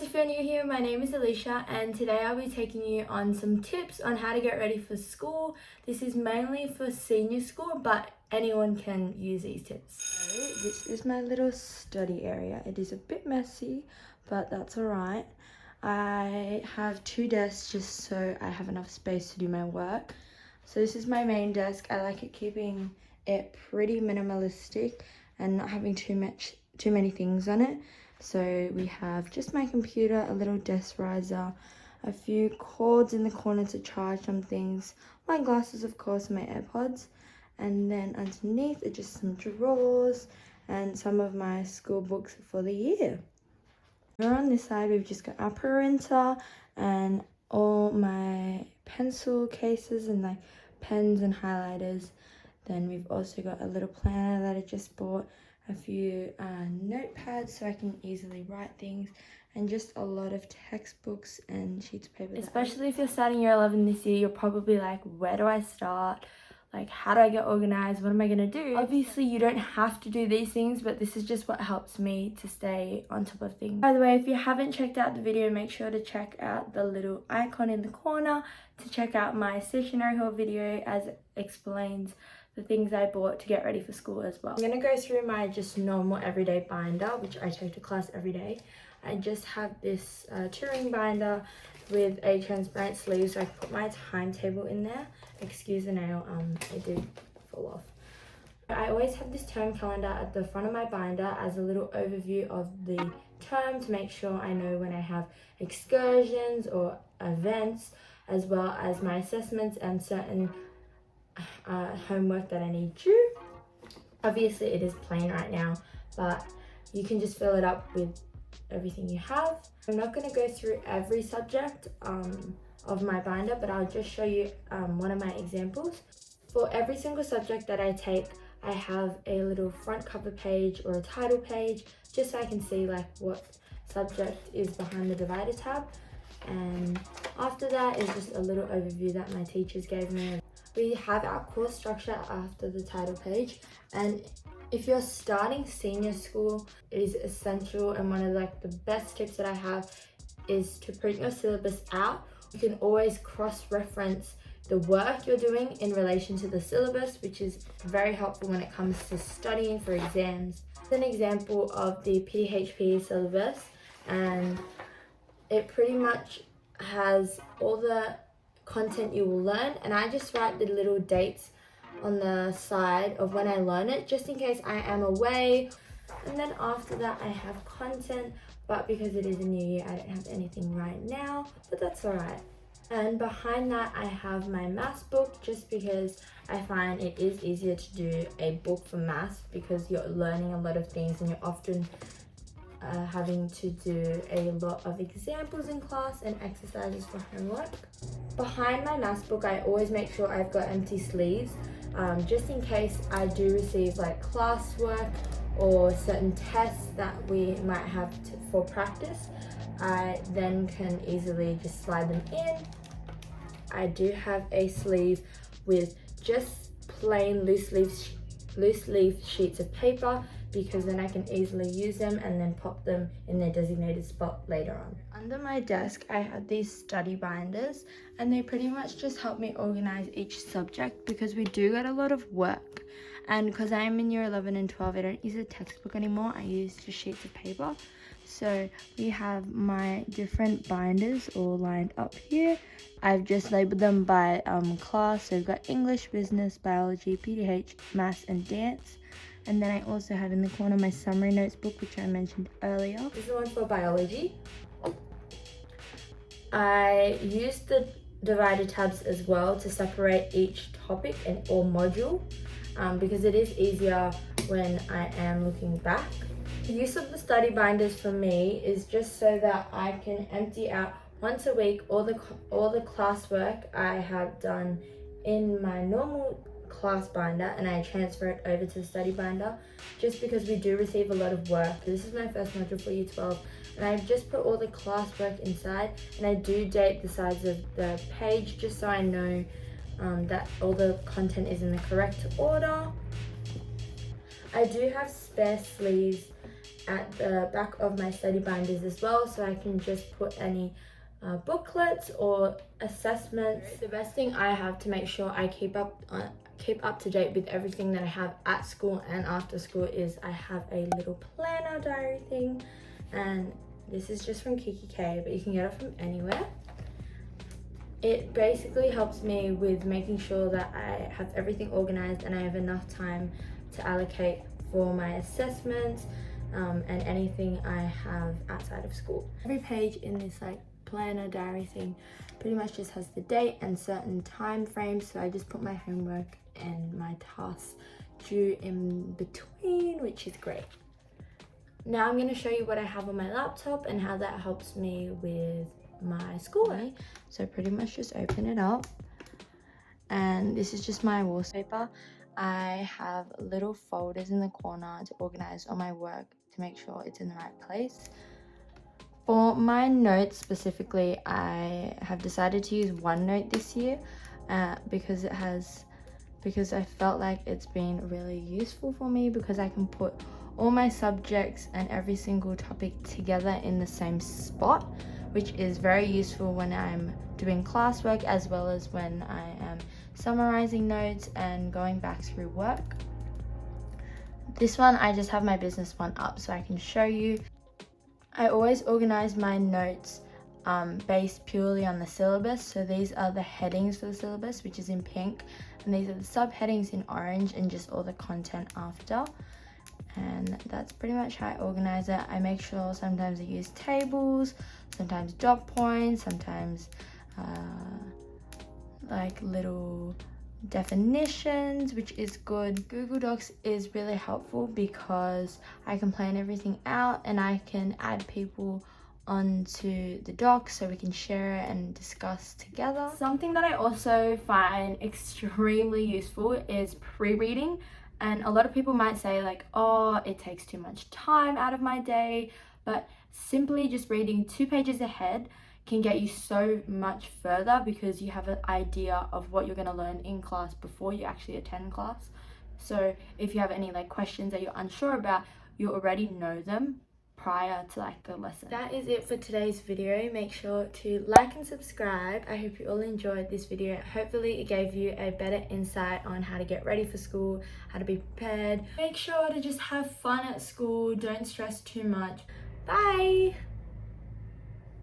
if you're new here, my name is Aleicia and today I'll be taking you on some tips on how to get ready for school. This is mainly for senior school, but anyone can use these tips. So this is my little study area. It is a bit messy, but that's alright. I have 2 desks just so I have enough space to do my work. So this is my main desk. I like it keeping it pretty minimalistic and not having too many things on it. So we have just my computer, a little desk riser, a few cords in the corner to charge some things, my glasses of course, my AirPods, and then underneath are just some drawers and some of my school books for the year. Over on this side we've just got our printer and all my pencil cases and like pens and highlighters. Then we've also got a little planner that I just bought, a few notepads so I can easily write things, and just a lot of textbooks and sheets of paper. Especially if you're starting year 11 this year, you're probably like, where do I start? Like, how do I get organized? What am I gonna do? Obviously you don't have to do these things, but this is just what helps me to stay on top of things. By the way, if you haven't checked out the video, make sure to check out the little icon in the corner to check out my stationery haul video, as it explains the things I bought to get ready for school as well. I'm gonna go through my just normal everyday binder, which I take to class every day. I just have this 2-ring binder with a transparent sleeve so I can put my timetable in there. Excuse the nail, it did fall off. I always have this term calendar at the front of my binder as a little overview of the term to make sure I know when I have excursions or events, as well as my assessments and certain homework that I need to. Obviously it is plain right now, but you can just fill it up with everything you have. I'm not going to go through every subject of my binder, but I'll just show you one of my examples. For every single subject that I take, I have a little front cover page or a title page, just so I can see like what subject is behind the divider tab. And after that is just a little overview that my teachers gave me. We have our course structure after the title page, and if you're starting senior school, it is essential, and one of like the best tips that I have is to print your syllabus out. You can always cross-reference the work you're doing in relation to the syllabus, which is very helpful when it comes to studying for exams. An example of the PDHP syllabus, and it pretty much has all the content you will learn, and I just write the little dates on the side of when I learn it, just in case I am away. And then after that I have content, but because it is a new year I don't have anything right now, but that's alright. And behind that I have my maths book, just because I find it is easier to do a book for maths because you're learning a lot of things and you're often having to do a lot of examples in class and exercises for homework. Behind my maths book I always make sure I've got empty sleeves, just in case I do receive like classwork or certain tests that we might have for practice. I then can easily just slide them in. I do have a sleeve with just plain loose leaf sheets of paper, because then I can easily use them and then pop them in their designated spot later on. Under my desk I have these study binders, and they pretty much just help me organize each subject because we do get a lot of work. And because I'm in year 11 and 12, I don't use a textbook anymore, I use just sheets of paper. So we have my different binders all lined up here. I've just labeled them by class, so we've got English, Business, Biology, PDH, Maths and Dance. And then I also have in the corner my summary notes book, which I mentioned earlier. This is the one for biology. I use the divider tabs as well to separate each topic and or module, because it is easier when I am looking back. The use of the study binders for me is just so that I can empty out once a week all the classwork I have done in my normal class binder, and I transfer it over to the study binder, just because we do receive a lot of work. This is my first module for year 12, and I just put all the classwork inside, and I do date the sides of the page just so I know that all the content is in the correct order. I do have spare sleeves at the back of my study binders as well, so I can just put any booklets or assessments. The best thing I have to make sure I keep up to date with everything that I have at school and after school is I have a little planner diary thing, and this is just from Kiki K, but you can get it from anywhere. It basically helps me with making sure that I have everything organized and I have enough time to allocate for my assessments and anything I have outside of school. Every page in this like planner diary thing pretty much just has the date and certain time frames, so I just put my homework and my tasks due in between, which is great. Now I'm going to show you what I have on my laptop and how that helps me with my schoolwork. So pretty much just open it up, and this is just my wallpaper. I have little folders in the corner to organize all my work to make sure it's in the right place. For my notes specifically, I have decided to use OneNote this year because I felt like it's been really useful for me, because I can put all my subjects and every single topic together in the same spot, which is very useful when I'm doing classwork as well as when I am summarizing notes and going back through work. This one, I just have my business one up so I can show you. I always organize my notes based purely on the syllabus. So these are the headings for the syllabus, which is in pink, and these are the subheadings in orange, and just all the content after. And that's pretty much how I organize it. I make sure sometimes I use tables, sometimes dot points, sometimes like little definitions, which is good. Google Docs is really helpful because I can plan everything out and I can add people onto the doc so we can share it and discuss together. Something that I also find extremely useful is pre-reading. And a lot of people might say like, oh, it takes too much time out of my day, but simply just reading 2 pages ahead can get you so much further, because you have an idea of what you're going to learn in class before you actually attend class. So if you have any like questions that you're unsure about, you already know them prior to like the lesson. That is it for today's video. Make sure to like and subscribe. I hope you all enjoyed this video. Hopefully it gave you a better insight on how to get ready for school, how to be prepared. Make sure to just have fun at school. Don't stress too much. Bye.